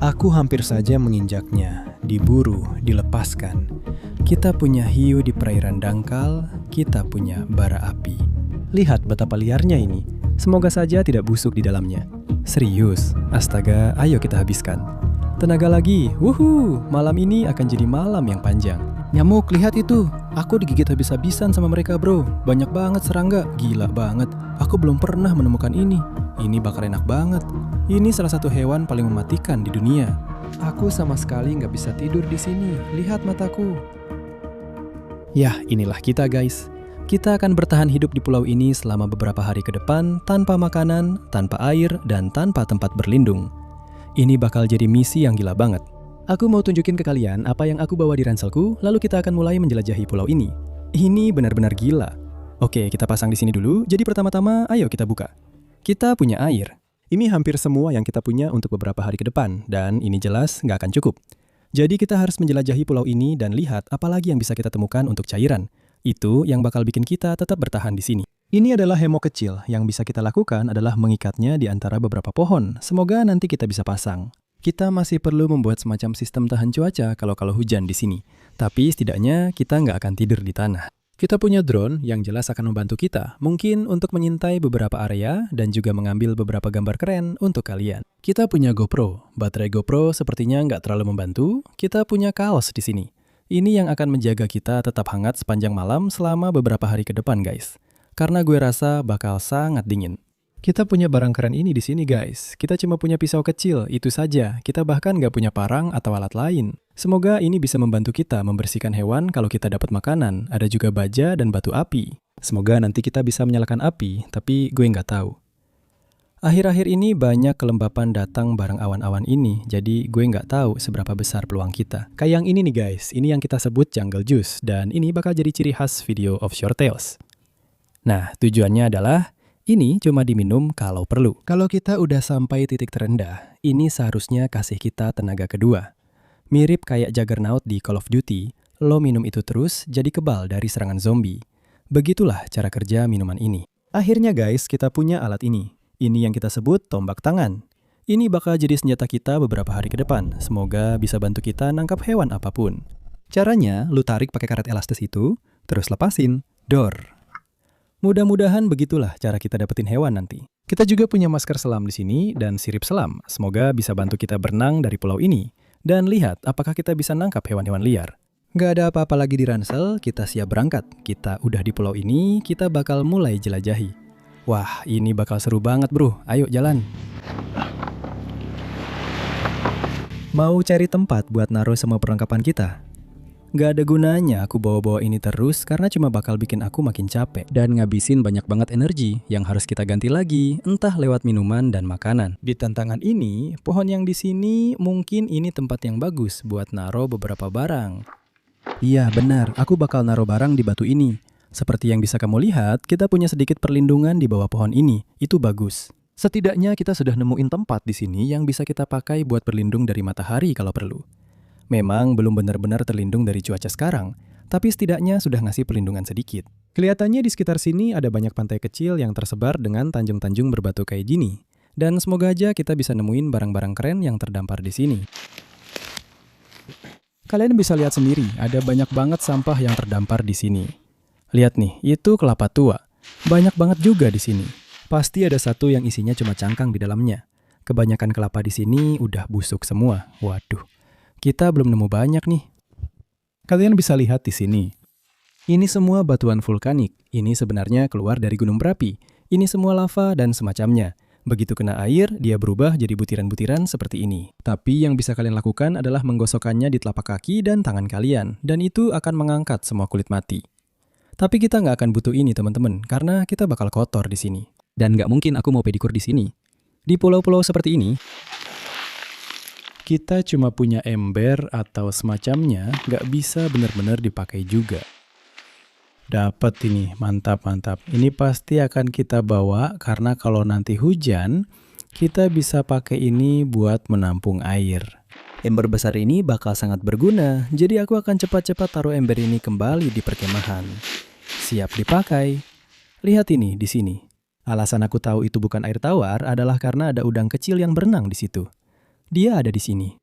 Aku hampir saja menginjaknya, diburu, dilepaskan. Kita punya hiu di perairan dangkal, kita punya bara api. Lihat betapa liarnya ini, semoga saja tidak busuk di dalamnya. Serius, astaga, ayo kita habiskan. Tenaga lagi, wuhu, malam ini akan jadi malam yang panjang. Nyamuk, lihat itu, aku digigit habis-habisan sama mereka bro. Banyak banget serangga, gila banget. Aku belum pernah menemukan ini. Ini bakal enak banget. Ini salah satu hewan paling mematikan di dunia. Aku sama sekali nggak bisa tidur di sini. Lihat mataku. Yah, inilah kita guys. Kita akan bertahan hidup di pulau ini selama beberapa hari ke depan tanpa makanan, tanpa air, dan tanpa tempat berlindung. Ini bakal jadi misi yang gila banget. Aku mau tunjukin ke kalian apa yang aku bawa di ranselku, lalu kita akan mulai menjelajahi pulau ini. Ini benar-benar gila. Oke, kita pasang di sini dulu. Jadi pertama-tama, ayo kita buka. Kita punya air. Ini hampir semua yang kita punya untuk beberapa hari ke depan, dan ini jelas nggak akan cukup. Jadi kita harus menjelajahi pulau ini dan lihat apa lagi yang bisa kita temukan untuk cairan. Itu yang bakal bikin kita tetap bertahan di sini. Ini adalah hemo kecil. Yang bisa kita lakukan adalah mengikatnya di antara beberapa pohon. Semoga nanti kita bisa pasang. Kita masih perlu membuat semacam sistem tahan cuaca kalau hujan di sini. Tapi setidaknya kita nggak akan tidur di tanah. Kita punya drone yang jelas akan membantu kita, mungkin untuk menyintai beberapa area dan juga mengambil beberapa gambar keren untuk kalian. Kita punya GoPro. Baterai GoPro sepertinya nggak terlalu membantu. Kita punya kaos di sini. Ini yang akan menjaga kita tetap hangat sepanjang malam selama beberapa hari ke depan, guys. Karena gue rasa bakal sangat dingin. Kita punya barang keren ini di sini, guys. Kita cuma punya pisau kecil, itu saja. Kita bahkan nggak punya parang atau alat lain. Semoga ini bisa membantu kita membersihkan hewan kalau kita dapat makanan. Ada juga baja dan batu api. Semoga nanti kita bisa menyalakan api, tapi gue nggak tahu. Akhir-akhir ini banyak kelembapan datang bareng awan-awan ini, jadi gue nggak tahu seberapa besar peluang kita. Kayak yang ini nih guys, ini yang kita sebut jungle juice, dan ini bakal jadi ciri khas video Offshore Tales. Nah, tujuannya adalah ini cuma diminum kalau perlu. Kalau kita udah sampai titik terendah, ini seharusnya kasih kita tenaga kedua. Mirip kayak Juggernaut di Call of Duty, lo minum itu terus jadi kebal dari serangan zombie. Begitulah cara kerja minuman ini. Akhirnya guys, kita punya alat ini. Ini yang kita sebut tombak tangan. Ini bakal jadi senjata kita beberapa hari ke depan. Semoga bisa bantu kita nangkap hewan apapun. Caranya, lu tarik pakai karet elastis itu, terus lepasin. Dor. Mudah-mudahan begitulah cara kita dapetin hewan nanti. Kita juga punya masker selam di sini dan sirip selam. Semoga bisa bantu kita berenang dari pulau ini. Dan lihat apakah kita bisa nangkap hewan-hewan liar. Gak ada apa-apa lagi di ransel, kita siap berangkat. Kita udah di pulau ini, kita bakal mulai jelajahi. Wah, ini bakal seru banget bro, ayo jalan. Mau cari tempat buat naruh semua perlengkapan kita? Gak ada gunanya aku bawa-bawa ini terus karena cuma bakal bikin aku makin capek dan ngabisin banyak banget energi yang harus kita ganti lagi, entah lewat minuman dan makanan. Di tantangan ini, pohon yang di sini mungkin ini tempat yang bagus buat naruh beberapa barang. Iya benar, aku bakal naruh barang di batu ini. Seperti yang bisa kamu lihat, kita punya sedikit perlindungan di bawah pohon ini. Itu bagus. Setidaknya kita sudah nemuin tempat di sini yang bisa kita pakai buat berlindung dari matahari kalau perlu. Memang belum benar-benar terlindung dari cuaca sekarang, tapi setidaknya sudah ngasih perlindungan sedikit. Kelihatannya di sekitar sini ada banyak pantai kecil yang tersebar dengan tanjung-tanjung berbatu kayak gini. Dan semoga aja kita bisa nemuin barang-barang keren yang terdampar di sini. Kalian bisa lihat sendiri, ada banyak banget sampah yang terdampar di sini. Lihat nih, itu kelapa tua. Banyak banget juga di sini. Pasti ada satu yang isinya cuma cangkang di dalamnya. Kebanyakan kelapa di sini udah busuk semua. Waduh. Kita belum nemu banyak nih. Kalian bisa lihat di sini. Ini semua batuan vulkanik. Ini sebenarnya keluar dari gunung berapi. Ini semua lava dan semacamnya. Begitu kena air, dia berubah jadi butiran-butiran seperti ini. Tapi yang bisa kalian lakukan adalah menggosokkannya di telapak kaki dan tangan kalian. Dan itu akan mengangkat semua kulit mati. Tapi kita nggak akan butuh ini teman-teman, karena kita bakal kotor di sini. Dan nggak mungkin aku mau pedikur di sini. Di pulau-pulau seperti ini, kita cuma punya ember atau semacamnya, nggak bisa benar-benar dipakai juga. Dapat ini, mantap-mantap. Ini pasti akan kita bawa karena kalau nanti hujan, kita bisa pakai ini buat menampung air. Ember besar ini bakal sangat berguna, jadi aku akan cepat-cepat taruh ember ini kembali di perkemahan. Siap dipakai. Lihat ini di sini. Alasan aku tahu itu bukan air tawar adalah karena ada udang kecil yang berenang di situ. Dia ada di sini.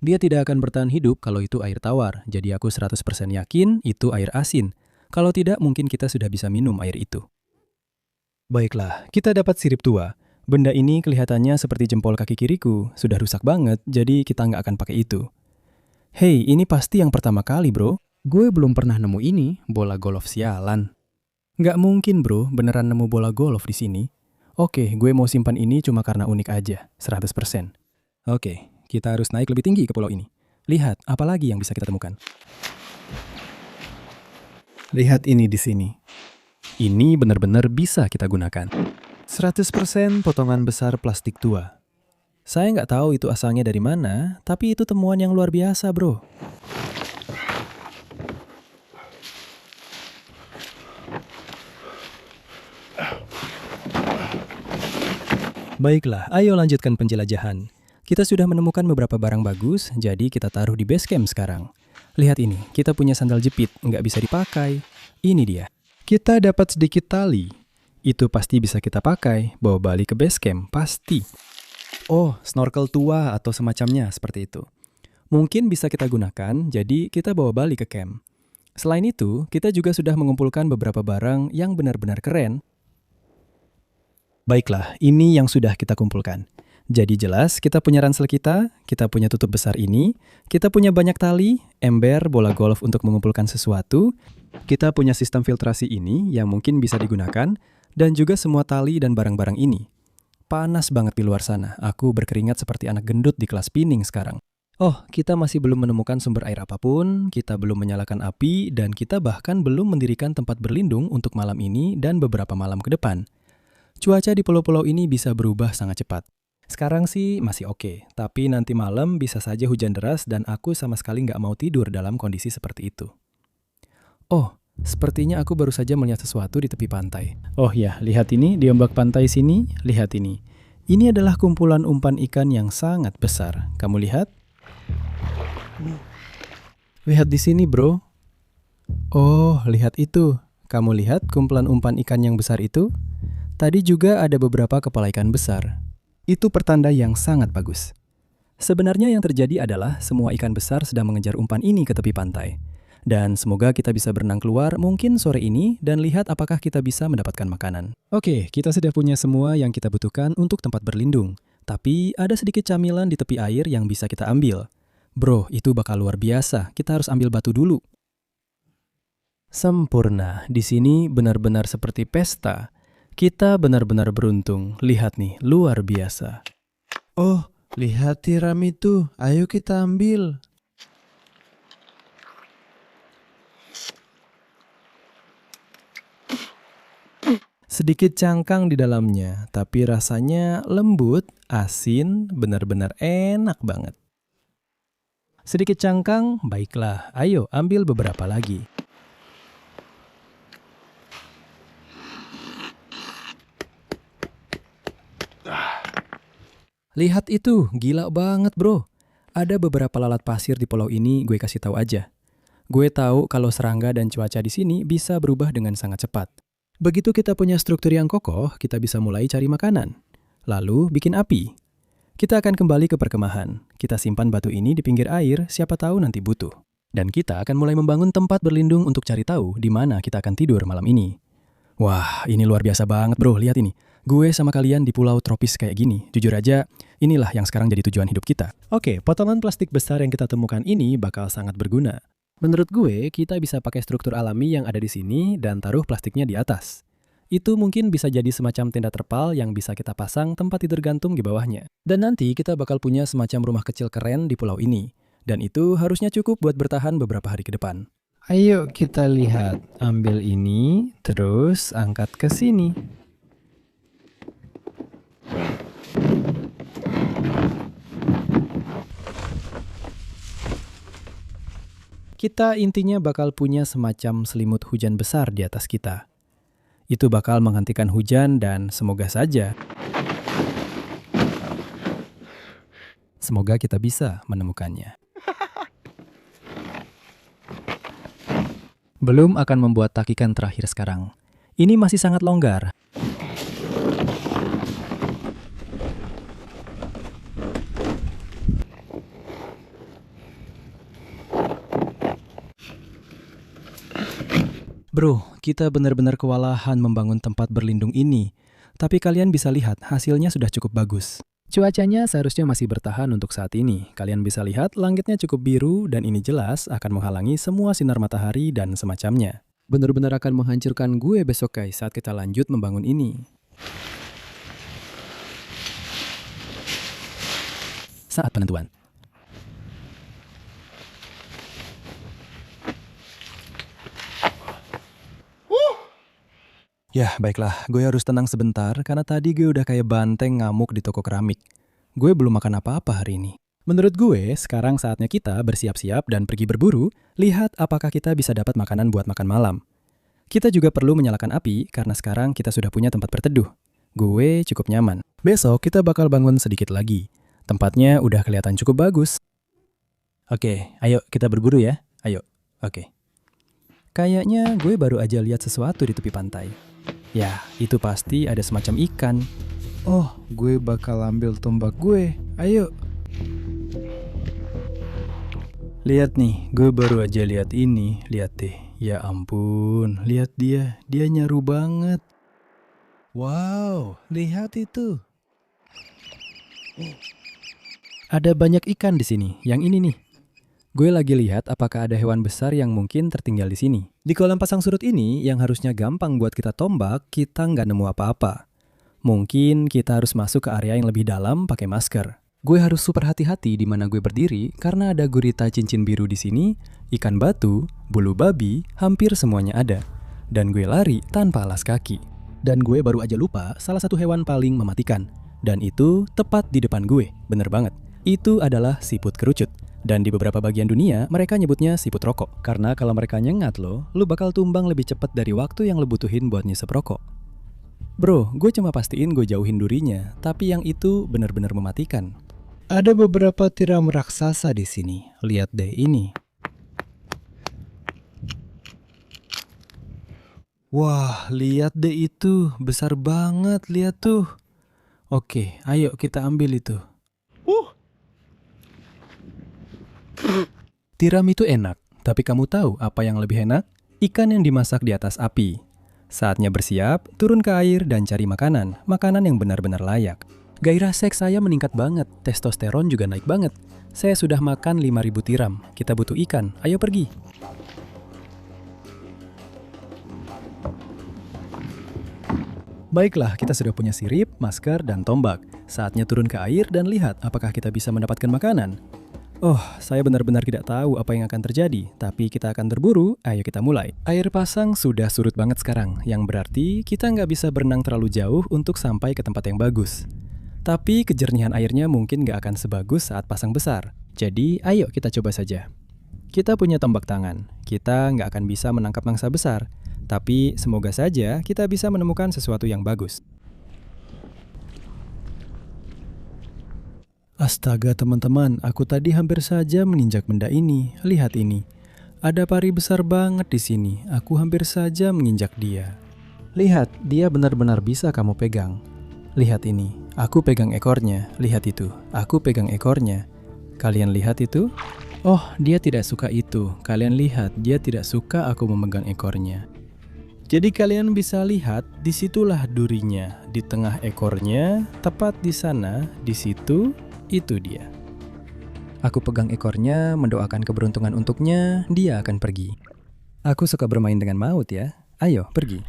Dia tidak akan bertahan hidup kalau itu air tawar, jadi aku 100% yakin itu air asin. Kalau tidak, mungkin kita sudah bisa minum air itu. Baiklah, kita dapat sirip tua. Benda ini kelihatannya seperti jempol kaki kiriku, sudah rusak banget, jadi kita nggak akan pakai itu. Hei, ini pasti yang pertama kali, bro. Gue belum pernah nemu ini, Bola golf sialan. Nggak mungkin, bro, beneran nemu bola golf di sini. Oke, gue mau simpan ini cuma karena unik aja, 100%. Oke, kita harus naik lebih tinggi ke pulau ini. Lihat, apa lagi yang bisa kita temukan? Lihat ini di sini. Ini benar-benar bisa kita gunakan. 100% potongan besar plastik tua. Saya nggak tahu itu asalnya dari mana, tapi itu temuan yang luar biasa, bro. Baiklah, ayo lanjutkan penjelajahan. Kita sudah menemukan beberapa barang bagus, jadi kita taruh di base camp sekarang. Lihat ini, kita punya sandal jepit, nggak bisa dipakai. Ini dia. Kita dapat sedikit tali. Itu pasti bisa kita pakai, bawa balik ke base camp, pasti. Oh, snorkel tua atau semacamnya, seperti itu. Mungkin bisa kita gunakan, jadi kita bawa balik ke camp. Selain itu, kita juga sudah mengumpulkan beberapa barang yang benar-benar keren. Baiklah, ini yang sudah kita kumpulkan. Jadi jelas, kita punya ransel kita punya tutup besar ini, kita punya banyak tali, ember, bola golf untuk mengumpulkan sesuatu, kita punya sistem filtrasi ini yang mungkin bisa digunakan, dan juga semua tali dan barang-barang ini. Panas banget di luar sana, aku berkeringat seperti anak gendut di kelas spinning sekarang. Oh, kita masih belum menemukan sumber air apapun, kita belum menyalakan api, dan kita bahkan belum mendirikan tempat berlindung untuk malam ini dan beberapa malam ke depan. Cuaca di pulau-pulau ini bisa berubah sangat cepat. Sekarang sih masih oke, tapi nanti malam bisa saja hujan deras dan aku sama sekali nggak mau tidur dalam kondisi seperti itu. Oh, sepertinya aku baru saja melihat sesuatu di tepi pantai. Oh ya, lihat ini di ombak pantai sini, lihat ini. Ini adalah kumpulan umpan ikan yang sangat besar. Kamu lihat? Lihat di sini, bro. Oh, lihat itu. Kamu lihat kumpulan umpan ikan yang besar itu? Tadi juga ada beberapa kepala ikan besar. Itu pertanda yang sangat bagus. Sebenarnya yang terjadi adalah semua ikan besar sedang mengejar umpan ini ke tepi pantai. Dan semoga kita bisa berenang keluar mungkin sore ini dan lihat apakah kita bisa mendapatkan makanan. Oke, kita sudah punya semua yang kita butuhkan untuk tempat berlindung. Tapi ada sedikit camilan di tepi air yang bisa kita ambil. Bro, itu bakal luar biasa. Kita harus ambil batu dulu. Sempurna. Di sini benar-benar seperti pesta. Kita benar-benar beruntung. Lihat nih, luar biasa. Oh, lihat tiram itu. Ayo kita ambil. Sedikit cangkang di dalamnya, tapi rasanya lembut, asin, benar-benar enak banget. Sedikit cangkang, baiklah. Ayo ambil beberapa lagi. Lihat itu, gila banget bro. Ada beberapa lalat pasir di pulau ini, gue kasih tahu aja. Gue tahu kalau serangga dan cuaca di sini bisa berubah dengan sangat cepat. Begitu kita punya struktur yang kokoh, kita bisa mulai cari makanan. Lalu bikin api. Kita akan kembali ke perkemahan. Kita simpan batu ini di pinggir air, siapa tahu nanti butuh. Dan kita akan mulai membangun tempat berlindung untuk cari tahu di mana kita akan tidur malam ini. Wah, ini luar biasa banget bro, lihat ini. Gue sama kalian di pulau tropis kayak gini. Jujur aja, inilah yang sekarang jadi tujuan hidup kita. Oke, potongan plastik besar yang kita temukan ini bakal sangat berguna. Menurut gue, kita bisa pakai struktur alami yang ada di sini dan taruh plastiknya di atas. Itu mungkin bisa jadi semacam tenda terpal yang bisa kita pasang tempat tidur gantung di bawahnya. Dan nanti kita bakal punya semacam rumah kecil keren di pulau ini. Dan itu harusnya cukup buat bertahan beberapa hari ke depan. Ayo kita lihat. Ambil ini, terus angkat ke sini. Kita intinya bakal punya semacam selimut hujan besar di atas kita. Itu bakal menghentikan hujan dan semoga saja. Semoga kita bisa menemukannya. Belum akan membuat takikan terakhir sekarang. Ini masih sangat longgar. Bro, kita benar-benar kewalahan membangun tempat berlindung ini. Tapi kalian bisa lihat hasilnya sudah cukup bagus. Cuacanya seharusnya masih bertahan untuk saat ini. Kalian bisa lihat langitnya cukup biru dan ini jelas akan menghalangi semua sinar matahari dan semacamnya. Benar-benar akan menghancurkan gue besok guys saat kita lanjut membangun ini. Saat penentuan. Ya, baiklah. Gue harus tenang sebentar karena tadi gue udah kayak banteng ngamuk di toko keramik. Gue belum makan apa-apa hari ini. Menurut gue, sekarang saatnya kita bersiap-siap dan pergi berburu, lihat apakah kita bisa dapat makanan buat makan malam. Kita juga perlu menyalakan api karena sekarang kita sudah punya tempat berteduh. Gue cukup nyaman. Besok kita bakal bangun sedikit lagi. Tempatnya udah kelihatan cukup bagus. Oke, ayo kita berburu ya. Ayo, oke. Kayaknya gue baru aja lihat sesuatu di tepi pantai. Ya, itu pasti ada semacam ikan. Oh, gue bakal ambil tombak gue. Ayo. Lihat nih, gue baru aja lihat ini. Lihat deh. Ya ampun, lihat dia. Dia nyaru banget. Wow, lihat itu. Ada banyak ikan di sini. Yang ini nih. Gue lagi lihat apakah ada hewan besar yang mungkin tertinggal di sini. Di kolam pasang surut ini, yang harusnya gampang buat kita tombak, kita nggak nemu apa-apa. Mungkin kita harus masuk ke area yang lebih dalam pakai masker. Gue harus super hati-hati di mana gue berdiri karena ada gurita cincin biru di sini, ikan batu, bulu babi, hampir semuanya ada. Dan gue lari tanpa alas kaki. Dan gue baru aja lupa salah satu hewan paling mematikan. Dan itu tepat di depan gue, bener banget. Itu adalah siput kerucut. Dan di beberapa bagian dunia, mereka nyebutnya siput rokok. Karena kalau mereka nyengat lo, lu bakal tumbang lebih cepat dari waktu yang lu butuhin buat nyisep rokok. Bro, gue cuma pastiin gue jauhin durinya, tapi yang itu benar-benar mematikan. Ada beberapa tiram raksasa di sini. Lihat deh ini. Wah, lihat deh itu. Besar banget, lihat tuh. Oke, ayo kita ambil itu. Tiram itu enak, tapi kamu tahu apa yang lebih enak? Ikan yang dimasak di atas api. Saatnya bersiap, turun ke air dan cari makanan yang benar-benar layak. Gairah seks saya meningkat banget, testosteron juga naik banget. Saya sudah makan 5.000 tiram, kita butuh ikan, ayo pergi. Baiklah, kita sudah punya sirip, masker, dan tombak. Saatnya turun ke air dan lihat apakah kita bisa mendapatkan makanan. Oh, saya benar-benar tidak tahu apa yang akan terjadi, tapi kita akan berburu, ayo kita mulai. Air pasang sudah surut banget sekarang, yang berarti kita nggak bisa berenang terlalu jauh untuk sampai ke tempat yang bagus. Tapi kejernihan airnya mungkin nggak akan sebagus saat pasang besar. Jadi, ayo kita coba saja. Kita punya tombak tangan, kita nggak akan bisa menangkap mangsa besar, tapi semoga saja kita bisa menemukan sesuatu yang bagus. Astaga teman-teman, aku tadi hampir saja menginjak benda ini. Lihat ini. Ada pari besar banget di sini. Aku hampir saja menginjak dia. Lihat, dia benar-benar bisa kamu pegang. Lihat ini. Aku pegang ekornya. Lihat itu. Aku pegang ekornya. Kalian lihat itu? Oh, dia tidak suka itu. Kalian lihat, dia tidak suka aku memegang ekornya. Jadi kalian bisa lihat, disitulah durinya. Di tengah ekornya, tepat di sana, di situ. Itu dia. Aku pegang ekornya, mendoakan keberuntungan untuknya, dia akan pergi. Aku suka bermain dengan maut ya. Ayo, pergi.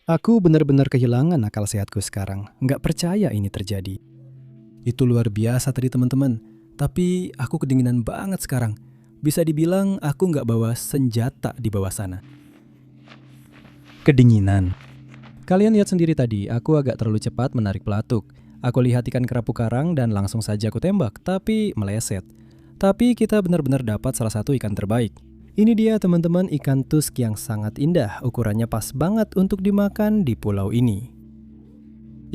Aku benar-benar kehilangan akal sehatku sekarang. Nggak percaya ini terjadi. Itu luar biasa tadi teman-teman. Tapi aku kedinginan banget sekarang. Bisa dibilang aku nggak bawa senjata di bawah sana. Kedinginan. Kalian lihat sendiri tadi, aku agak terlalu cepat menarik pelatuk. Aku lihat ikan kerapu karang dan langsung saja aku tembak, tapi meleset. Tapi kita benar-benar dapat salah satu ikan terbaik. Ini dia teman-teman ikan tusk yang sangat indah, ukurannya pas banget untuk dimakan di pulau ini.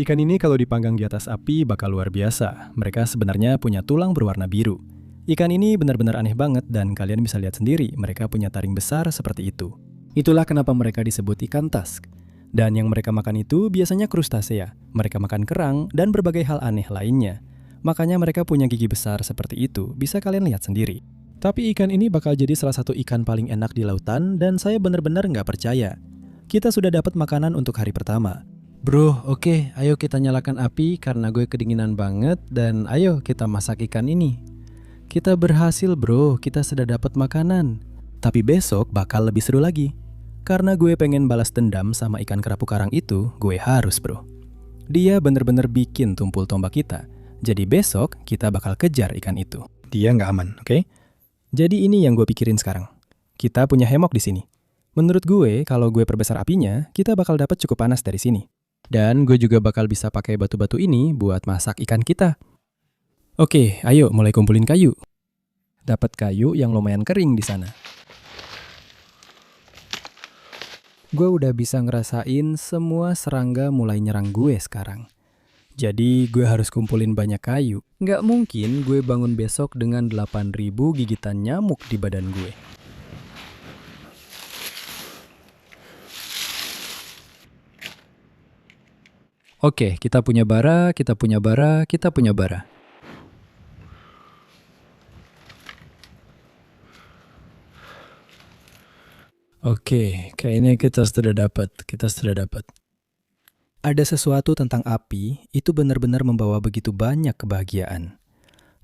Ikan ini kalau dipanggang di atas api bakal luar biasa. Mereka sebenarnya punya tulang berwarna biru. Ikan ini benar-benar aneh banget dan kalian bisa lihat sendiri, mereka punya taring besar seperti itu. Itulah kenapa mereka disebut ikan tusk. Dan yang mereka makan itu biasanya krustasea. Mereka makan kerang dan berbagai hal aneh lainnya. Makanya mereka punya gigi besar seperti itu, bisa kalian lihat sendiri. Tapi ikan ini bakal jadi salah satu ikan paling enak di lautan dan saya benar-benar nggak percaya. Kita sudah dapat makanan untuk hari pertama. Bro, oke, ayo kita nyalakan api karena gue kedinginan banget dan ayo kita masak ikan ini. Kita berhasil bro, kita sudah dapat makanan. Tapi besok bakal lebih seru lagi. Karena gue pengen balas dendam sama ikan kerapu karang itu, gue harus bro. Dia benar-benar bikin tumpul tombak kita. Jadi besok kita bakal kejar ikan itu. Dia nggak aman, oke? Jadi ini yang gue pikirin sekarang. Kita punya hemok di sini. Menurut gue, kalau gue perbesar apinya, kita bakal dapat cukup panas dari sini. Dan gue juga bakal bisa pakai batu-batu ini buat masak ikan kita. Oke, ayo mulai kumpulin kayu. Dapat kayu yang lumayan kering di sana. Gue udah bisa ngerasain semua serangga mulai nyerang gue sekarang. Jadi gue harus kumpulin banyak kayu. Nggak mungkin gue bangun besok dengan 8.000 gigitan nyamuk di badan gue. Oke, kita punya bara, kita punya bara, kita punya bara. Oke, kayaknya kita sudah dapat. Ada sesuatu tentang api, itu benar-benar membawa begitu banyak kebahagiaan.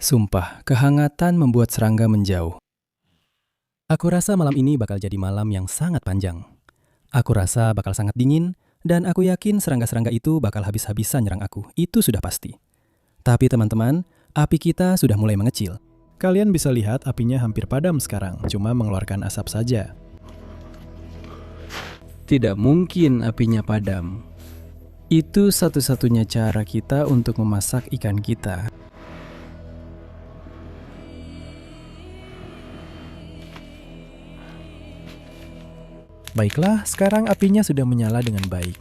Sumpah, kehangatan membuat serangga menjauh. Aku rasa malam ini bakal jadi malam yang sangat panjang. Aku rasa bakal sangat dingin, dan aku yakin serangga-serangga itu bakal habis-habisan nyerang aku. Itu sudah pasti. Tapi teman-teman, api kita sudah mulai mengecil. Kalian bisa lihat apinya hampir padam sekarang, cuma mengeluarkan asap saja. Tidak mungkin apinya padam. Itu satu-satunya cara kita untuk memasak ikan kita. Baiklah, sekarang apinya sudah menyala dengan baik.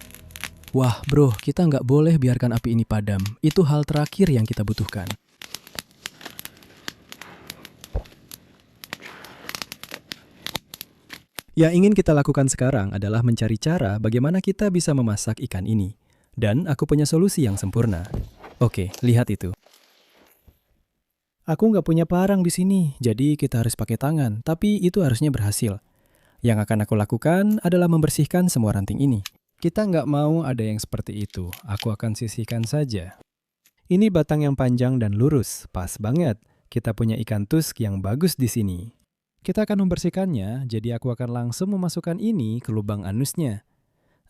Wah bro, kita nggak boleh biarkan api ini padam. Itu hal terakhir yang kita butuhkan. Yang ingin kita lakukan sekarang adalah mencari cara bagaimana kita bisa memasak ikan ini. Dan aku punya solusi yang sempurna. Oke, lihat itu. Aku nggak punya parang di sini, jadi kita harus pakai tangan. Tapi itu harusnya berhasil. Yang akan aku lakukan adalah membersihkan semua ranting ini. Kita nggak mau ada yang seperti itu. Aku akan sisihkan saja. Ini batang yang panjang dan lurus, pas banget. Kita punya ikan tusk yang bagus di sini. Kita akan membersihkannya, jadi aku akan langsung memasukkan ini ke lubang anusnya.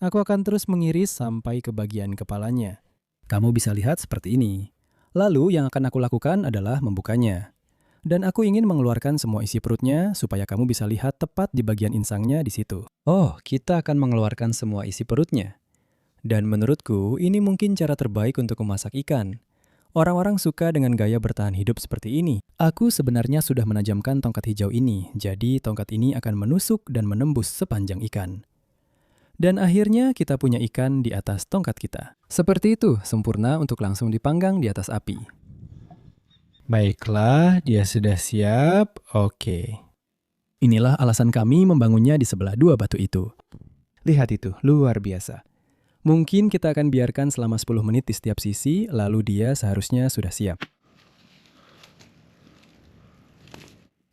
Aku akan terus mengiris sampai ke bagian kepalanya. Kamu bisa lihat seperti ini. Lalu yang akan aku lakukan adalah membukanya. Dan aku ingin mengeluarkan semua isi perutnya supaya kamu bisa lihat tepat di bagian insangnya di situ. Oh, kita akan mengeluarkan semua isi perutnya. Dan menurutku ini mungkin cara terbaik untuk memasak ikan. Orang-orang suka dengan gaya bertahan hidup seperti ini. Aku sebenarnya sudah menajamkan tongkat hijau ini, jadi tongkat ini akan menusuk dan menembus sepanjang ikan. Dan akhirnya kita punya ikan di atas tongkat kita. Seperti itu, sempurna untuk langsung dipanggang di atas api. Baiklah, dia sudah siap. Oke. Inilah alasan kami membangunnya di sebelah dua batu itu. Lihat itu, luar biasa. Mungkin kita akan biarkan selama 10 menit di setiap sisi, lalu dia seharusnya sudah siap.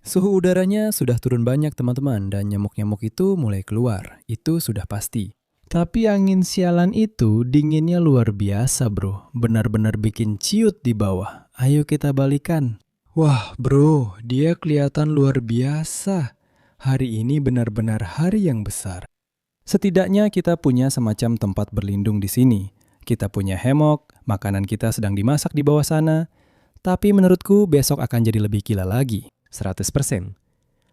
Suhu udaranya sudah turun banyak teman-teman dan nyamuk-nyamuk itu mulai keluar. Itu sudah pasti. Tapi angin sialan itu dinginnya luar biasa bro. Benar-benar bikin ciut di bawah. Ayo kita balikan. Wah bro, dia kelihatan luar biasa. Hari ini benar-benar hari yang besar. Setidaknya kita punya semacam tempat berlindung di sini. Kita punya hemok, makanan kita sedang dimasak di bawah sana. Tapi menurutku besok akan jadi lebih gila lagi, 100%.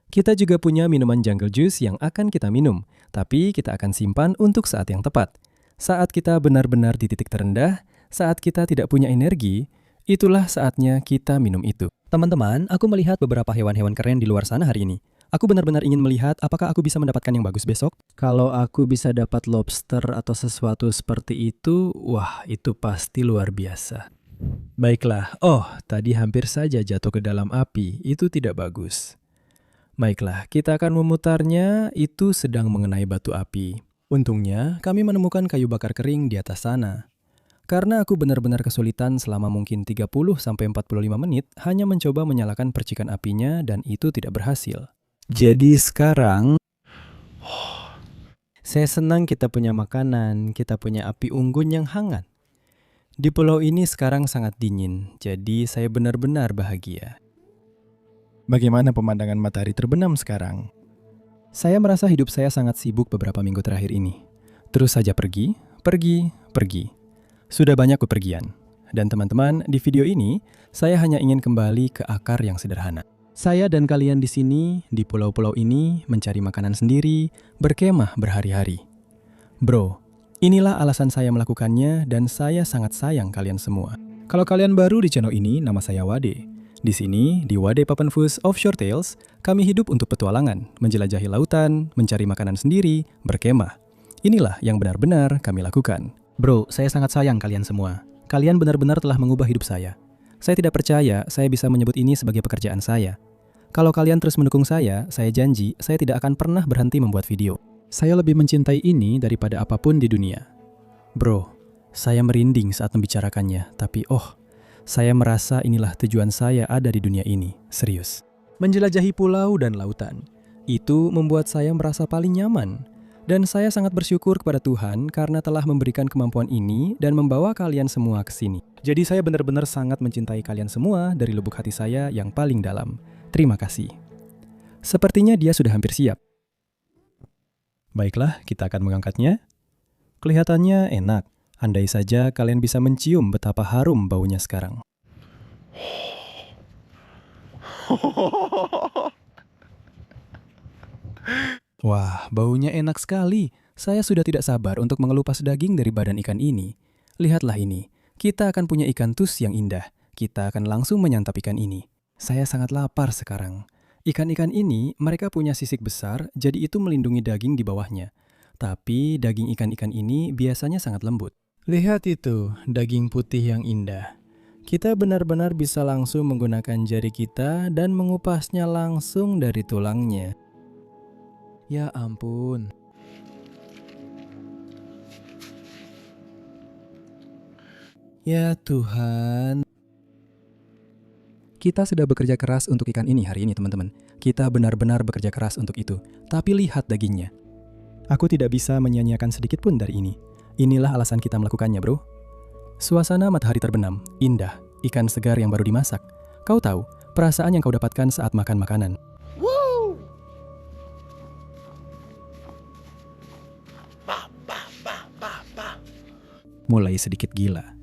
Kita juga punya minuman jungle juice yang akan kita minum, tapi kita akan simpan untuk saat yang tepat. Saat kita benar-benar di titik terendah, saat kita tidak punya energi, itulah saatnya kita minum itu. Teman-teman, aku melihat beberapa hewan-hewan keren di luar sana hari ini. Aku benar-benar ingin melihat apakah aku bisa mendapatkan yang bagus besok. Kalau aku bisa dapat lobster atau sesuatu seperti itu, wah itu pasti luar biasa. Baiklah, tadi hampir saja jatuh ke dalam api, itu tidak bagus. Baiklah, kita akan memutarnya, itu sedang mengenai batu api. Untungnya, kami menemukan kayu bakar kering di atas sana. Karena aku benar-benar kesulitan selama mungkin 30-45 menit hanya mencoba menyalakan percikan apinya dan itu tidak berhasil. Jadi sekarang, saya senang kita punya makanan, kita punya api unggun yang hangat. Di pulau ini sekarang sangat dingin, jadi saya benar-benar bahagia. Bagaimana pemandangan matahari terbenam sekarang? Saya merasa hidup saya sangat sibuk beberapa minggu terakhir ini. Terus saja pergi. Sudah banyak bepergian. Dan teman-teman, di video ini, saya hanya ingin kembali ke akar yang sederhana. Saya dan kalian di sini, di pulau-pulau ini, mencari makanan sendiri, berkemah berhari-hari. Bro, inilah alasan saya melakukannya dan saya sangat sayang kalian semua. Kalau kalian baru di channel ini, nama saya Wade. Di sini, di Wade Papenfus Offshore Tales, kami hidup untuk petualangan, menjelajahi lautan, mencari makanan sendiri, berkemah. Inilah yang benar-benar kami lakukan. Bro, saya sangat sayang kalian semua. Kalian benar-benar telah mengubah hidup saya. Saya tidak percaya saya bisa menyebut ini sebagai pekerjaan saya. Kalau kalian terus mendukung saya janji saya tidak akan pernah berhenti membuat video. Saya lebih mencintai ini daripada apapun di dunia. Bro, saya merinding saat membicarakannya, tapi saya merasa inilah tujuan saya ada di dunia ini, serius. Menjelajahi pulau dan lautan, itu membuat saya merasa paling nyaman. Dan saya sangat bersyukur kepada Tuhan karena telah memberikan kemampuan ini dan membawa kalian semua ke sini. Jadi saya benar-benar sangat mencintai kalian semua dari lubuk hati saya yang paling dalam. Terima kasih. Sepertinya dia sudah hampir siap. Baiklah, kita akan mengangkatnya. Kelihatannya enak. Andai saja kalian bisa mencium betapa harum baunya sekarang. Wah, baunya enak sekali. Saya sudah tidak sabar untuk mengelupas daging dari badan ikan ini. Lihatlah ini. Kita akan punya ikan tus yang indah. Kita akan langsung menyantap ikan ini. Saya sangat lapar sekarang. Ikan-ikan ini, mereka punya sisik besar, jadi itu melindungi daging di bawahnya. Tapi daging ikan-ikan ini biasanya sangat lembut. Lihat itu, daging putih yang indah. Kita benar-benar bisa langsung menggunakan jari kita dan mengupasnya langsung dari tulangnya. Ya ampun. Ya Tuhan. Kita sudah bekerja keras untuk ikan ini hari ini, teman-teman. Kita benar-benar bekerja keras untuk itu. Tapi lihat dagingnya. Aku tidak bisa menyia-nyiakan sedikit pun dari ini. Inilah alasan kita melakukannya, bro. Suasana matahari terbenam, indah, ikan segar yang baru dimasak. Kau tahu, perasaan yang kau dapatkan saat makan makanan. Woo! Mulai sedikit gila.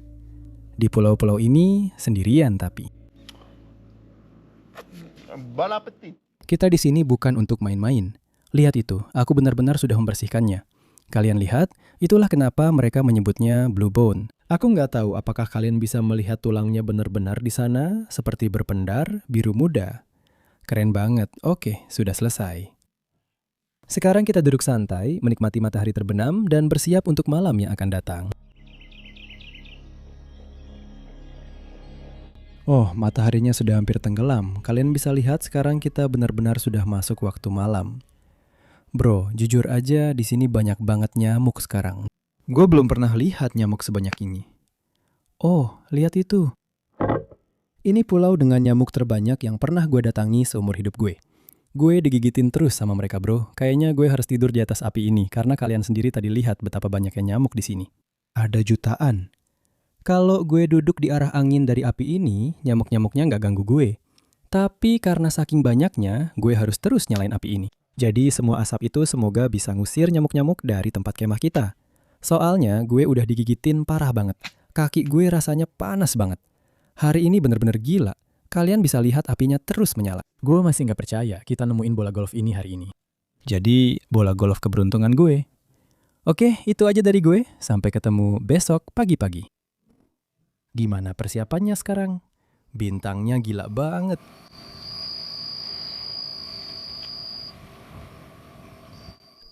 Di pulau-pulau ini, sendirian tapi. Kita di sini bukan untuk main-main. Lihat itu, aku benar-benar sudah membersihkannya. Kalian lihat, itulah kenapa mereka menyebutnya blue bone. Aku nggak tahu apakah kalian bisa melihat tulangnya benar-benar di sana, seperti berpendar, biru muda. Keren banget. Oke, sudah selesai. Sekarang kita duduk santai, menikmati matahari terbenam, dan bersiap untuk malam yang akan datang. Oh, mataharinya sudah hampir tenggelam. Kalian bisa lihat sekarang kita benar-benar sudah masuk waktu malam. Bro, jujur aja di sini banyak banget nyamuk sekarang. Gue belum pernah lihat nyamuk sebanyak ini. Oh, lihat itu. Ini pulau dengan nyamuk terbanyak yang pernah gue datangi seumur hidup gue. Gue digigitin terus sama mereka, bro. Kayaknya gue harus tidur di atas api ini karena kalian sendiri tadi lihat betapa banyaknya nyamuk di sini. Ada jutaan. Kalau gue duduk di arah angin dari api ini, nyamuk-nyamuknya nggak ganggu gue. Tapi karena saking banyaknya, gue harus terus nyalain api ini. Jadi semua asap itu semoga bisa ngusir nyamuk-nyamuk dari tempat kemah kita. Soalnya gue udah digigitin parah banget. Kaki gue rasanya panas banget. Hari ini bener-bener gila. Kalian bisa lihat apinya terus menyala. Gue masih nggak percaya kita nemuin bola golf ini hari ini. Jadi bola golf keberuntungan gue. Oke, itu aja dari gue. Sampai ketemu besok pagi-pagi. Gimana persiapannya sekarang? Bintangnya gila banget.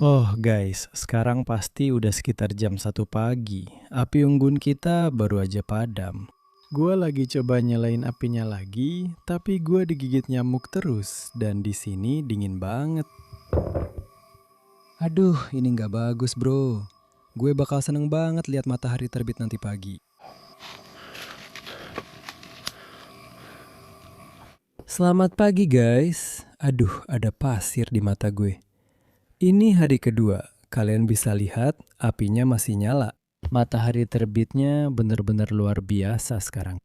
Oh guys, sekarang pasti udah sekitar jam 1 pagi. Api unggun kita baru aja padam. Gue lagi coba nyalain apinya lagi, tapi gue digigit nyamuk terus. Dan di sini dingin banget. Aduh, ini nggak bagus bro. Gue bakal seneng banget lihat matahari terbit nanti pagi. Selamat pagi guys. Aduh, ada pasir di mata gue. Ini hari kedua, kalian bisa lihat apinya masih nyala. Matahari terbitnya bener-bener luar biasa sekarang.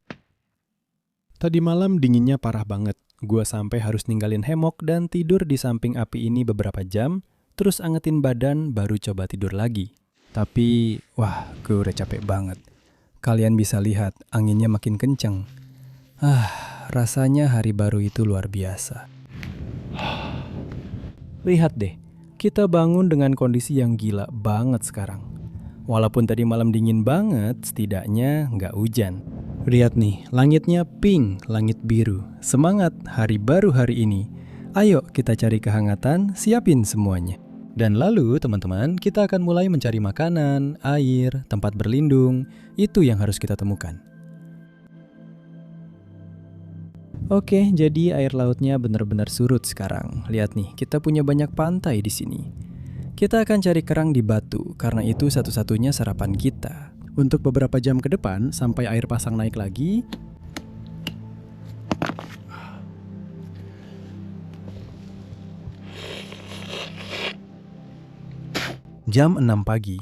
Tadi malam dinginnya parah banget. Gua sampai harus ninggalin hemok dan tidur di samping api ini beberapa jam, terus angetin badan baru coba tidur lagi. Tapi, wah, gue udah capek banget. Kalian bisa lihat anginnya makin kenceng. Rasanya hari baru itu luar biasa. Lihat deh. Kita bangun dengan kondisi yang gila banget sekarang. Walaupun tadi malam dingin banget, setidaknya nggak hujan. Lihat nih, langitnya pink, langit biru. Semangat hari baru hari ini. Ayo kita cari kehangatan, siapin semuanya. Dan lalu teman-teman, kita akan mulai mencari makanan, air, tempat berlindung. Itu yang harus kita temukan. Oke, jadi air lautnya benar-benar surut sekarang. Lihat nih, kita punya banyak pantai di sini. Kita akan cari kerang di batu, karena itu satu-satunya sarapan kita. Untuk beberapa jam ke depan, sampai air pasang naik lagi. Jam 6 pagi.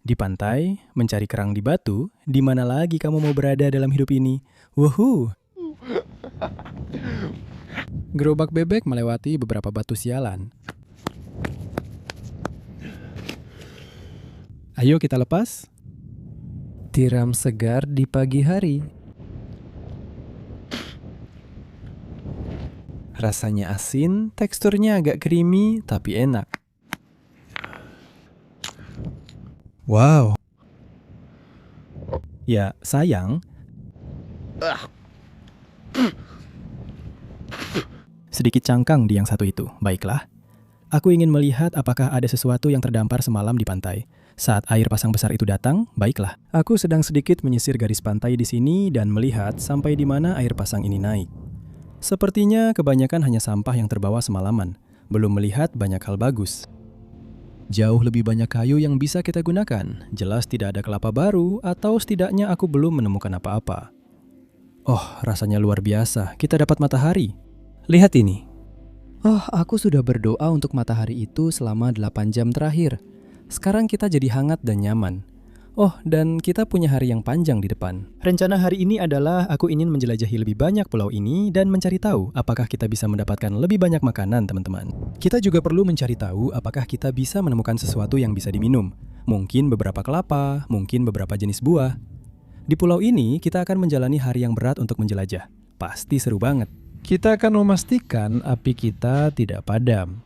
Di pantai, mencari kerang di batu, di mana lagi kamu mau berada dalam hidup ini? Wuhu! Gerobak bebek melewati beberapa batu sialan. Ayo kita lepas. Tiram segar di pagi hari. Rasanya asin, teksturnya agak creamy, tapi enak. Wow. Ya, sayang. Sedikit cangkang di yang satu itu. Baiklah. Aku ingin melihat apakah ada sesuatu yang terdampar semalam di pantai. Saat air pasang besar itu datang, baiklah. Aku sedang sedikit menyisir garis pantai di sini dan melihat sampai di mana air pasang ini naik. Sepertinya kebanyakan hanya sampah yang terbawa semalaman. Belum melihat banyak hal bagus. Jauh lebih banyak kayu yang bisa kita gunakan. Jelas tidak ada kelapa baru atau setidaknya aku belum menemukan apa-apa. Oh, rasanya luar biasa. Kita dapat matahari. Lihat ini. Oh, aku sudah berdoa untuk matahari itu selama 8 jam terakhir. Sekarang kita jadi hangat dan nyaman. Oh, dan kita punya hari yang panjang di depan. Rencana hari ini adalah aku ingin menjelajahi lebih banyak pulau ini dan mencari tahu apakah kita bisa mendapatkan lebih banyak makanan, teman-teman. Kita juga perlu mencari tahu apakah kita bisa menemukan sesuatu yang bisa diminum. Mungkin beberapa kelapa, mungkin beberapa jenis buah. Di pulau ini, kita akan menjalani hari yang berat untuk menjelajah. Pasti seru banget. Kita akan memastikan api kita tidak padam.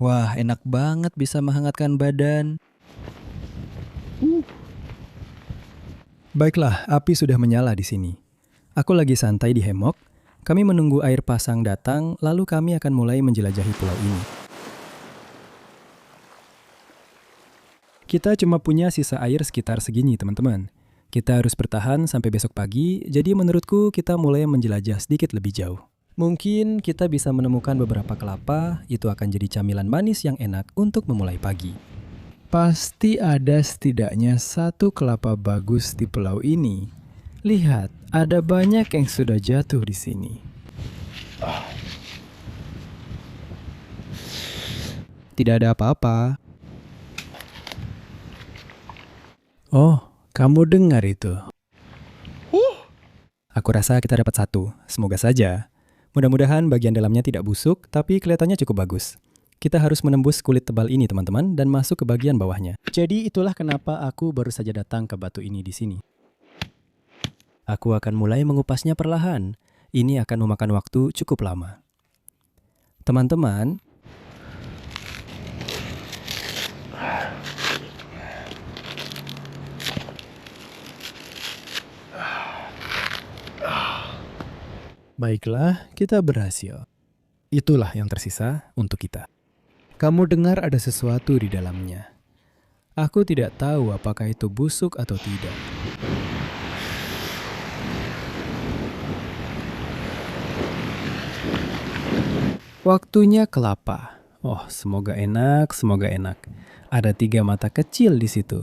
Wah, enak banget bisa menghangatkan badan. Baiklah, api sudah menyala di sini. Aku lagi santai di hemok. Kami menunggu air pasang datang, lalu kami akan mulai menjelajahi pulau ini. Kita cuma punya sisa air sekitar segini, teman-teman. Kita harus bertahan sampai besok pagi, jadi menurutku kita mulai menjelajah sedikit lebih jauh. Mungkin kita bisa menemukan beberapa kelapa, itu akan jadi camilan manis yang enak untuk memulai pagi. Pasti ada setidaknya satu kelapa bagus di pulau ini. Lihat, ada banyak yang sudah jatuh di sini. Tidak ada apa-apa. Oh, kamu dengar itu? Aku rasa kita dapat 1. Semoga saja. Mudah-mudahan bagian dalamnya tidak busuk, tapi kelihatannya cukup bagus. Kita harus menembus kulit tebal ini, teman-teman, dan masuk ke bagian bawahnya. Jadi itulah kenapa aku baru saja datang ke batu ini di sini. Aku akan mulai mengupasnya perlahan. Ini akan memakan waktu cukup lama. Teman-teman, baiklah, kita berhasil. Itulah yang tersisa untuk kita. Kamu dengar ada sesuatu di dalamnya. Aku tidak tahu apakah itu busuk atau tidak. Waktunya kelapa. Oh, semoga enak, semoga enak. Ada 3 mata kecil di situ.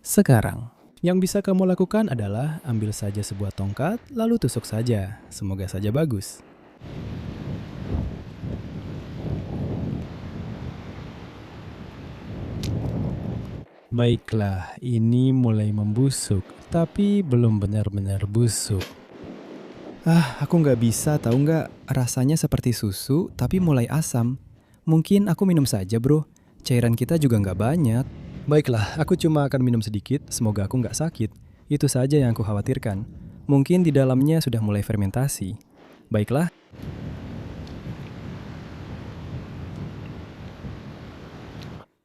Sekarang, yang bisa kamu lakukan adalah ambil saja sebuah tongkat, lalu tusuk saja. Semoga saja bagus. Baiklah, ini mulai membusuk, tapi belum benar-benar busuk. Aku nggak bisa, tahu nggak? Rasanya seperti susu, tapi mulai asam. Mungkin aku minum saja, bro. Cairan kita juga nggak banyak. Baiklah, aku cuma akan minum sedikit, semoga aku nggak sakit. Itu saja yang aku khawatirkan. Mungkin di dalamnya sudah mulai fermentasi. Baiklah.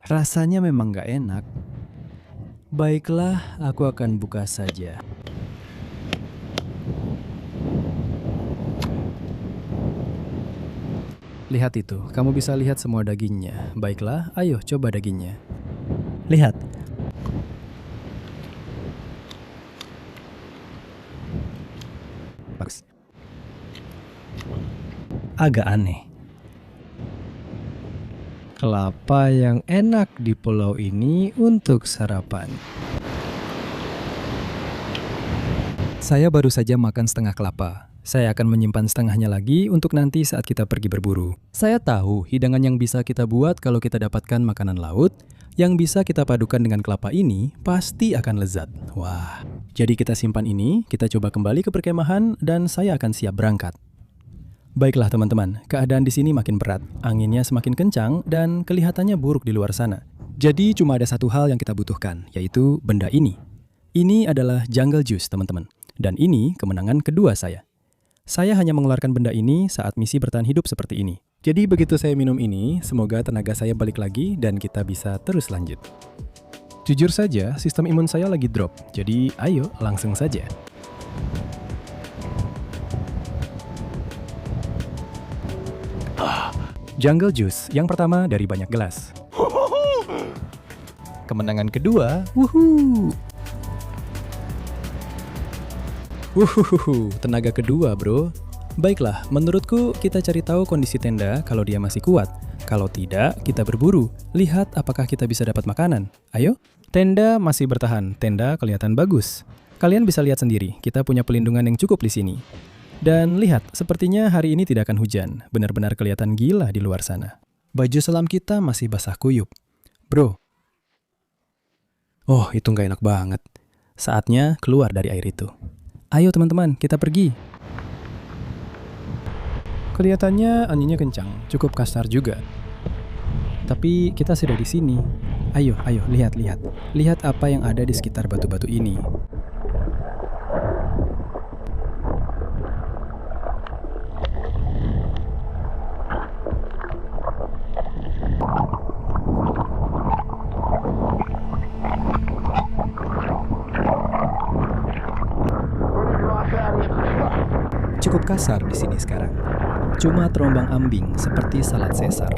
Rasanya memang nggak enak. Baiklah, aku akan buka saja. Lihat itu, kamu bisa lihat semua dagingnya. Baiklah, ayo coba dagingnya. Lihat. Bagus. Agak aneh. Kelapa yang enak di pulau ini untuk sarapan. Saya baru saja makan setengah kelapa. Saya akan menyimpan setengahnya lagi untuk nanti saat kita pergi berburu. Saya tahu hidangan yang bisa kita buat kalau kita dapatkan makanan laut, yang bisa kita padukan dengan kelapa ini pasti akan lezat. Wah, jadi kita simpan ini, kita coba kembali ke perkemahan, dan saya akan siap berangkat. Baiklah teman-teman, keadaan di sini makin berat, anginnya semakin kencang, dan kelihatannya buruk di luar sana. Jadi cuma ada satu hal yang kita butuhkan, yaitu benda ini. Ini adalah jungle juice, teman-teman. Dan ini kemenangan kedua saya. Saya hanya mengeluarkan benda ini saat misi bertahan hidup seperti ini. Jadi begitu saya minum ini, semoga tenaga saya balik lagi dan kita bisa terus lanjut. Jujur saja, sistem imun saya lagi drop, jadi ayo langsung saja. Jungle juice yang pertama dari banyak gelas. Kemenangan kedua, wuhuu. Tenaga kedua, bro. Baiklah, menurutku kita cari tahu kondisi tenda kalau dia masih kuat. Kalau tidak, kita berburu. Lihat apakah kita bisa dapat makanan. Ayo. Tenda masih bertahan. Tenda kelihatan bagus. Kalian bisa lihat sendiri, kita punya pelindungan yang cukup di sini. Dan lihat, sepertinya hari ini tidak akan hujan. Benar-benar kelihatan gila di luar sana. Baju selam kita masih basah kuyup. Bro. Oh, itu nggak enak banget. Saatnya keluar dari air itu. Ayo teman-teman, kita pergi. Kelihatannya anginnya kencang, cukup kasar juga. Tapi kita sudah di sini. Ayo, lihat. Lihat apa yang ada di sekitar batu-batu ini. Cukup kasar di sini sekarang. Cuma terombang-ambing seperti salad Caesar.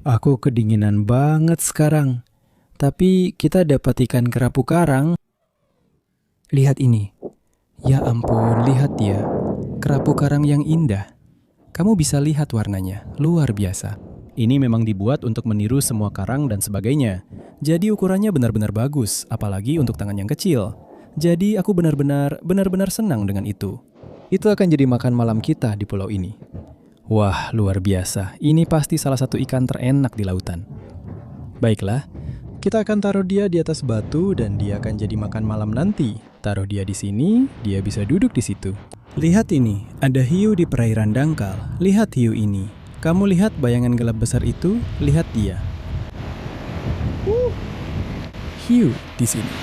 Aku kedinginan banget sekarang. Tapi kita dapat ikan kerapu karang. Lihat ini. Ya ampun, lihat dia. Kerapu karang yang indah. Kamu bisa lihat warnanya, luar biasa. Ini memang dibuat untuk meniru semua karang dan sebagainya. Jadi ukurannya benar-benar bagus, apalagi untuk tangan yang kecil. Jadi aku benar-benar senang dengan itu. Itu akan jadi makan malam kita di pulau ini. Wah, luar biasa. Ini pasti salah satu ikan terenak di lautan. Baiklah, kita akan taruh dia di atas batu dan dia akan jadi makan malam nanti. Taruh dia di sini, dia bisa duduk di situ. Lihat ini, ada hiu di perairan dangkal. Lihat hiu ini. Kamu lihat bayangan gelap besar itu? Lihat dia. Hiu di sini.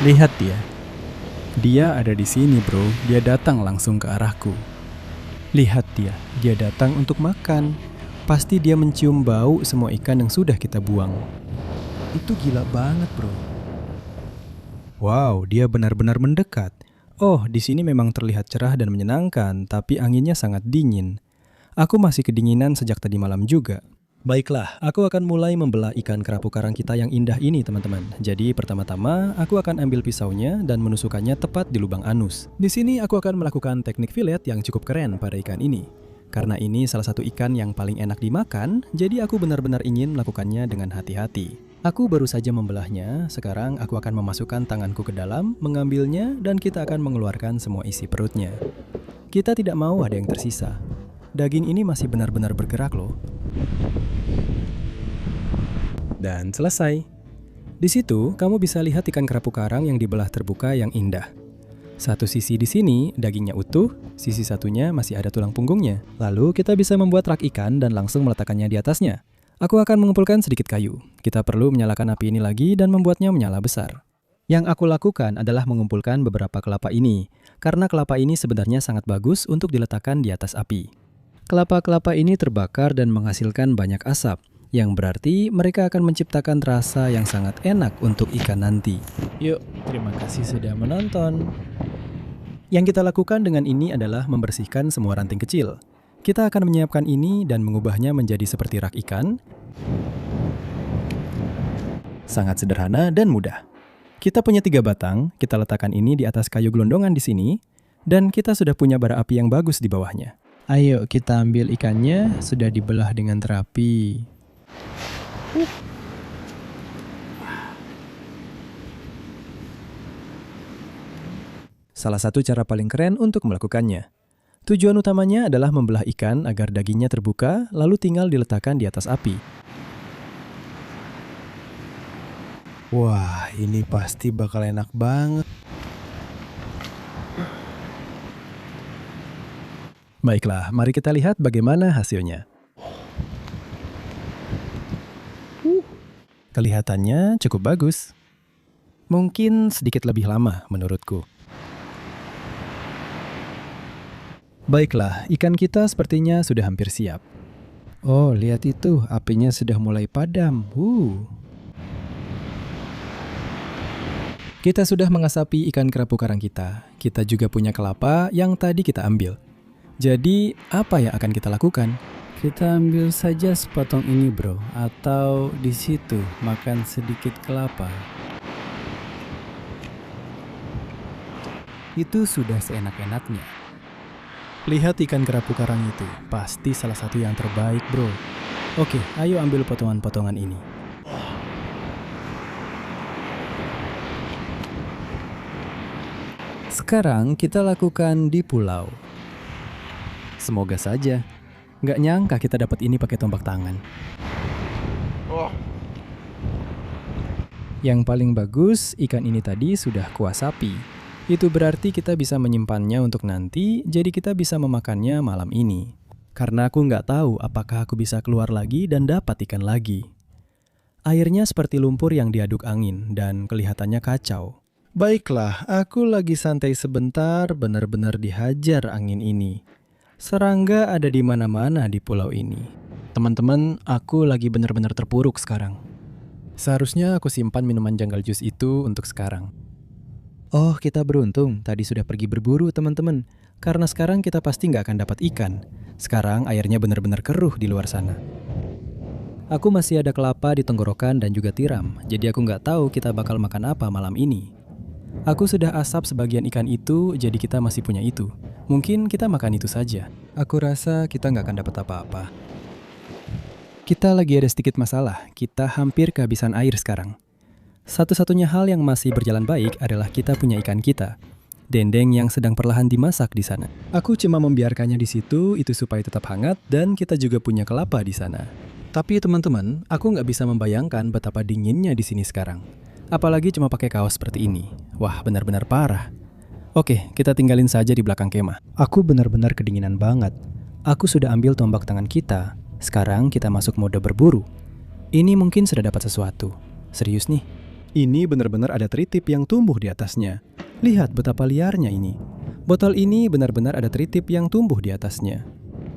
Lihat dia. Dia ada di sini, bro. Dia datang langsung ke arahku. Lihat dia. Dia datang untuk makan. Pasti dia mencium bau semua ikan yang sudah kita buang. Itu gila banget, bro. Wow, dia benar-benar mendekat. Oh, di sini memang terlihat cerah dan menyenangkan, tapi anginnya sangat dingin. Aku masih kedinginan sejak tadi malam juga. Baiklah, aku akan mulai membelah ikan kerapu karang kita yang indah ini, teman-teman. Jadi, pertama-tama aku akan ambil pisaunya dan menusukkannya tepat di lubang anus. Di sini aku akan melakukan teknik fillet yang cukup keren pada ikan ini. Karena ini salah satu ikan yang paling enak dimakan, jadi aku benar-benar ingin melakukannya dengan hati-hati. Aku baru saja membelahnya, sekarang aku akan memasukkan tanganku ke dalam, mengambilnya, dan kita akan mengeluarkan semua isi perutnya. Kita tidak mau ada yang tersisa. Daging ini masih benar-benar bergerak loh. Dan selesai. Di situ, kamu bisa lihat ikan kerapu karang yang dibelah terbuka yang indah. Satu sisi di sini, dagingnya utuh, sisi satunya masih ada tulang punggungnya. Lalu kita bisa membuat rak ikan dan langsung meletakkannya di atasnya. Aku akan mengumpulkan sedikit kayu. Kita perlu menyalakan api ini lagi dan membuatnya menyala besar. Yang aku lakukan adalah mengumpulkan beberapa kelapa ini, karena kelapa ini sebenarnya sangat bagus untuk diletakkan di atas api. Kelapa-kelapa ini terbakar dan menghasilkan banyak asap, yang berarti mereka akan menciptakan rasa yang sangat enak untuk ikan nanti. Yuk, terima kasih sudah menonton. Yang kita lakukan dengan ini adalah membersihkan semua ranting kecil. Kita akan menyiapkan ini dan mengubahnya menjadi seperti rak ikan. Sangat sederhana dan mudah. Kita punya 3 batang, kita letakkan ini di atas kayu gelondongan di sini, dan kita sudah punya bara api yang bagus di bawahnya. Ayo kita ambil ikannya, sudah dibelah dengan terapi. Salah satu cara paling keren untuk melakukannya. Tujuan utamanya adalah membelah ikan agar dagingnya terbuka, lalu tinggal diletakkan di atas api. Wah, ini pasti bakal enak banget. Baiklah, mari kita lihat bagaimana hasilnya. Kelihatannya cukup bagus. Mungkin sedikit lebih lama menurutku. Baiklah, ikan kita sepertinya sudah hampir siap. Oh, lihat itu, apinya sudah mulai padam. Kita sudah mengasapi ikan kerapu karang kita. Kita juga punya kelapa yang tadi kita ambil. Jadi, apa yang akan kita lakukan? Kita ambil saja sepotong ini, bro. Atau di situ, makan sedikit kelapa. Itu sudah seenak-enaknya. Lihat ikan kerapu karang itu. Pasti salah satu yang terbaik, bro. Oke, ayo ambil potongan-potongan ini. Sekarang kita lakukan di pulau. Semoga saja. Nggak nyangka kita dapat ini pakai tombak tangan. Yang paling bagus, ikan ini tadi sudah kuah sapi. Itu berarti kita bisa menyimpannya untuk nanti, jadi kita bisa memakannya malam ini. Karena aku nggak tahu apakah aku bisa keluar lagi dan dapat ikan lagi. Airnya seperti lumpur yang diaduk angin dan kelihatannya kacau. Baiklah, aku lagi santai sebentar, benar-benar dihajar angin ini. Serangga ada di mana-mana di pulau ini. Teman-teman, aku lagi benar-benar terpuruk sekarang. Seharusnya aku simpan minuman janggal jus itu untuk sekarang. Oh, kita beruntung. Tadi sudah pergi berburu, teman-teman. Karena sekarang kita pasti nggak akan dapat ikan. Sekarang airnya benar-benar keruh di luar sana. Aku masih ada kelapa di tenggorokan dan juga tiram, jadi aku nggak tahu kita bakal makan apa malam ini. Aku sudah asap sebagian ikan itu, jadi kita masih punya itu. Mungkin kita makan itu saja. Aku rasa kita nggak akan dapat apa-apa. Kita lagi ada sedikit masalah, kita hampir kehabisan air sekarang. Satu-satunya hal yang masih berjalan baik adalah kita punya ikan kita. Dendeng yang sedang perlahan dimasak di sana. Aku cuma membiarkannya di situ, itu supaya tetap hangat, dan kita juga punya kelapa di sana. Tapi teman-teman, aku nggak bisa membayangkan betapa dinginnya di sini sekarang. Apalagi cuma pakai kaos seperti ini. Wah, benar-benar parah. Oke, kita tinggalin saja di belakang kemah. Aku benar-benar kedinginan banget. Aku sudah ambil tombak tangan kita. Sekarang kita masuk mode berburu. Ini mungkin sudah dapat sesuatu. Serius nih. Ini benar-benar ada tritip yang tumbuh di atasnya. Lihat betapa liarnya ini. Botol ini benar-benar ada tritip yang tumbuh di atasnya.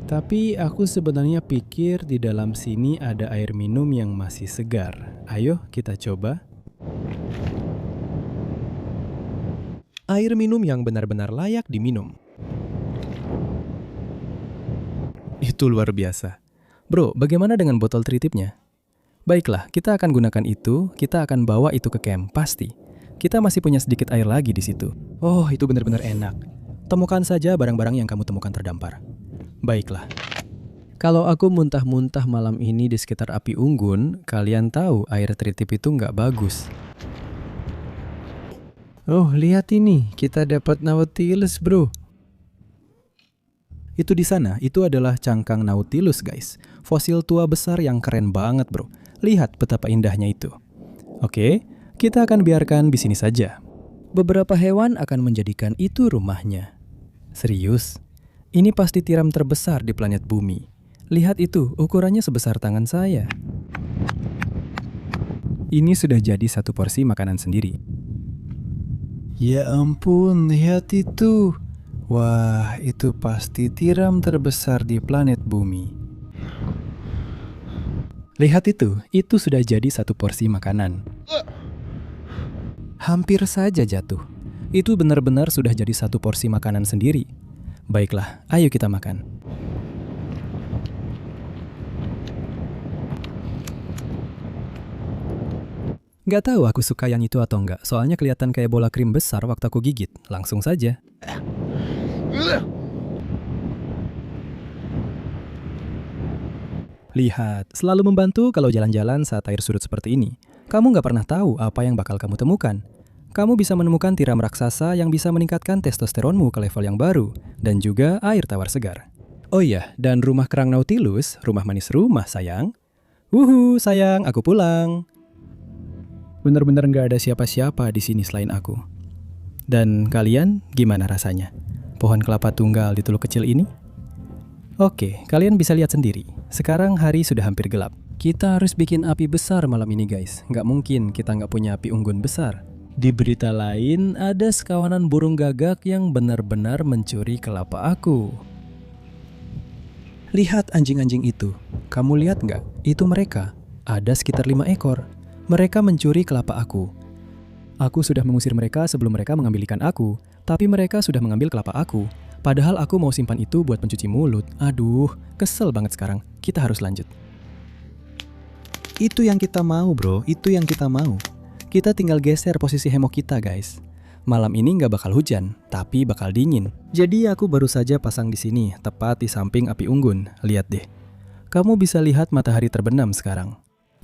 Tapi aku sebenarnya pikir di dalam sini ada air minum yang masih segar. Ayo kita coba. Air minum yang benar-benar layak diminum. Itu luar biasa. Bro, bagaimana dengan botol tritipnya? Baiklah, kita akan gunakan itu, kita akan bawa itu ke camp, pasti. Kita masih punya sedikit air lagi di situ. Oh, itu benar-benar enak. Temukan saja barang-barang yang kamu temukan terdampar. Baiklah. Kalau aku muntah-muntah malam ini di sekitar api unggun, kalian tahu air tritip itu nggak bagus. Oh, lihat ini. Kita dapat Nautilus, bro. Itu di sana, itu adalah cangkang Nautilus, guys. Fosil tua besar yang keren banget, bro. Lihat betapa indahnya itu. Oke, kita akan biarkan di sini saja. Beberapa hewan akan menjadikan itu rumahnya. Serius? Ini pasti tiram terbesar di planet bumi. Lihat itu, ukurannya sebesar tangan saya. Ini sudah jadi satu porsi makanan sendiri. Ya ampun, lihat itu. Wah, itu pasti tiram terbesar di planet bumi. Lihat itu sudah jadi satu porsi makanan. Hampir saja jatuh. Itu benar-benar sudah jadi satu porsi makanan sendiri. Baiklah, ayo kita makan. Gak tahu aku suka yang itu atau enggak, soalnya kelihatan kayak bola krim besar waktu aku gigit. Langsung saja. Lihat, selalu membantu kalau jalan-jalan saat air surut seperti ini. Kamu gak pernah tahu apa yang bakal kamu temukan. Kamu bisa menemukan tiram raksasa yang bisa meningkatkan testosteronmu ke level yang baru, dan juga air tawar segar. Oh iya, dan rumah kerang Nautilus, rumah manis rumah, sayang. Wuhu, sayang, aku pulang. Bener-bener gak ada siapa-siapa di sini selain aku. Dan kalian, gimana rasanya? Pohon kelapa tunggal di Teluk Kecil ini? Oke, kalian bisa lihat sendiri. Sekarang hari sudah hampir gelap. Kita harus bikin api besar malam ini, guys. Gak mungkin kita gak punya api unggun besar. Di berita lain, ada sekawanan burung gagak yang benar-benar mencuri kelapa aku. Lihat anjing-anjing itu. Kamu lihat nggak? Itu mereka. Ada sekitar 5 ekor. Mereka mencuri kelapa aku. Aku sudah mengusir mereka sebelum mereka mengambil ikan aku. Tapi mereka sudah mengambil kelapa aku. Padahal aku mau simpan itu buat pencuci mulut. Aduh, kesel banget sekarang. Kita harus lanjut. Itu yang kita mau, bro. Itu yang kita mau. Kita tinggal geser posisi hemok kita, guys. Malam ini nggak bakal hujan, tapi bakal dingin. Jadi aku baru saja pasang di sini, tepat di samping api unggun. Lihat deh. Kamu bisa lihat matahari terbenam sekarang.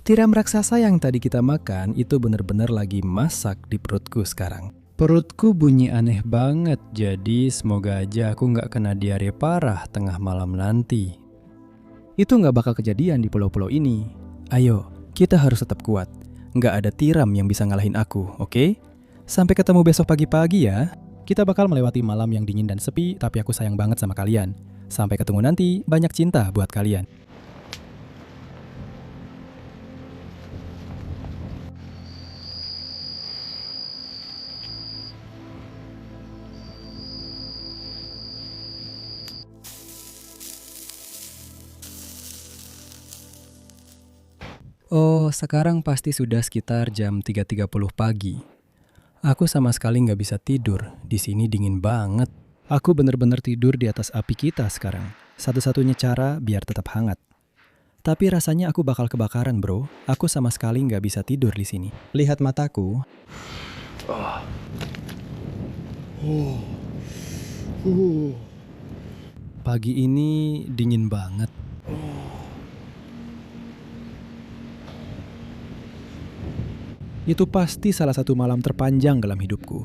Tiram raksasa yang tadi kita makan itu benar-benar lagi masak di perutku sekarang. Perutku bunyi aneh banget, jadi semoga aja aku nggak kena diare parah tengah malam nanti. Itu nggak bakal kejadian di pulau-pulau ini. Ayo, kita harus tetap kuat. Nggak ada tiram yang bisa ngalahin aku, oke? Sampai ketemu besok pagi-pagi ya. Kita bakal melewati malam yang dingin dan sepi, tapi aku sayang banget sama kalian. Sampai ketemu nanti, banyak cinta buat kalian. Oh, sekarang pasti sudah sekitar jam 3.30 pagi. Aku sama sekali nggak bisa tidur. Di sini dingin banget. Aku bener-bener tidur di atas api kita sekarang. Satu-satunya cara biar tetap hangat. Tapi rasanya aku bakal kebakaran, bro. Aku sama sekali nggak bisa tidur di sini. Lihat mataku. Pagi ini dingin banget. Itu pasti salah satu malam terpanjang dalam hidupku.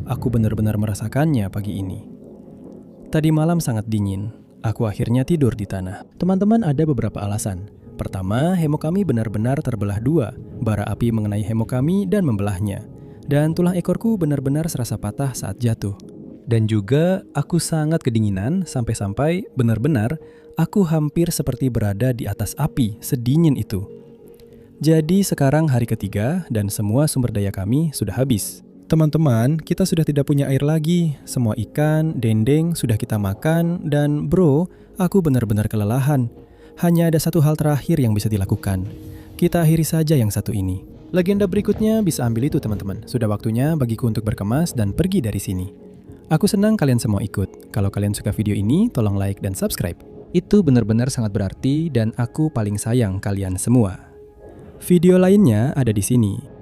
Aku benar-benar merasakannya pagi ini. Tadi malam sangat dingin. Aku akhirnya tidur di tanah. Teman-teman, ada beberapa alasan. Pertama, hemo kami benar-benar terbelah dua. Bara api mengenai hemo kami dan membelahnya. Dan tulang ekorku benar-benar serasa patah saat jatuh. Dan juga aku sangat kedinginan sampai-sampai benar-benar aku hampir seperti berada di atas api sedingin itu. Jadi sekarang hari ketiga dan semua sumber daya kami sudah habis. Teman-teman, kita sudah tidak punya air lagi. Semua ikan, dendeng sudah kita makan dan bro, aku benar-benar kelelahan. Hanya ada satu hal terakhir yang bisa dilakukan. Kita akhiri saja yang satu ini. Legenda berikutnya bisa ambil itu teman-teman. Sudah waktunya bagiku untuk berkemas dan pergi dari sini. Aku senang kalian semua ikut. Kalau kalian suka video ini, tolong like dan subscribe. Itu benar-benar sangat berarti dan aku paling sayang kalian semua. Video lainnya ada di sini.